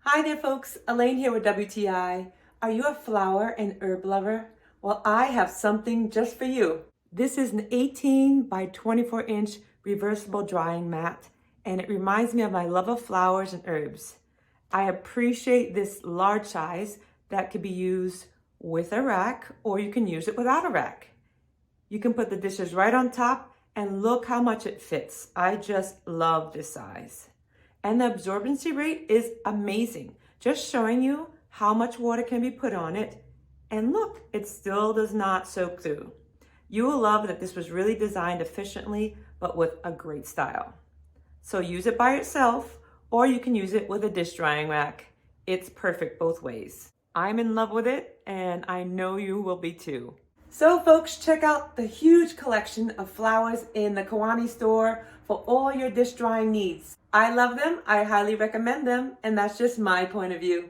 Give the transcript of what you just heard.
Hi there folks, Elaine here with WTI. Are you a flower and herb lover? Well, I have something just for you. This is an 18 by 24 inch reversible drying mat, and it reminds me of my love of flowers and herbs. I appreciate this large size that could be used with a rack, or you can use it without a rack. You can put the dishes right on top and look how much it fits. I just love this size. And the absorbency rate is amazing. Just showing you how much water can be put on it. And look, it still does not soak through. You will love that this was really designed efficiently, but with a great style. So use it by itself, or you can use it with a dish drying rack. It's perfect both ways. I'm in love with it, and I know you will be too. So folks, check out the huge collection of flowers in the Kawani store for all your dish drying needs. I love them, I highly recommend them, and that's just my point of view.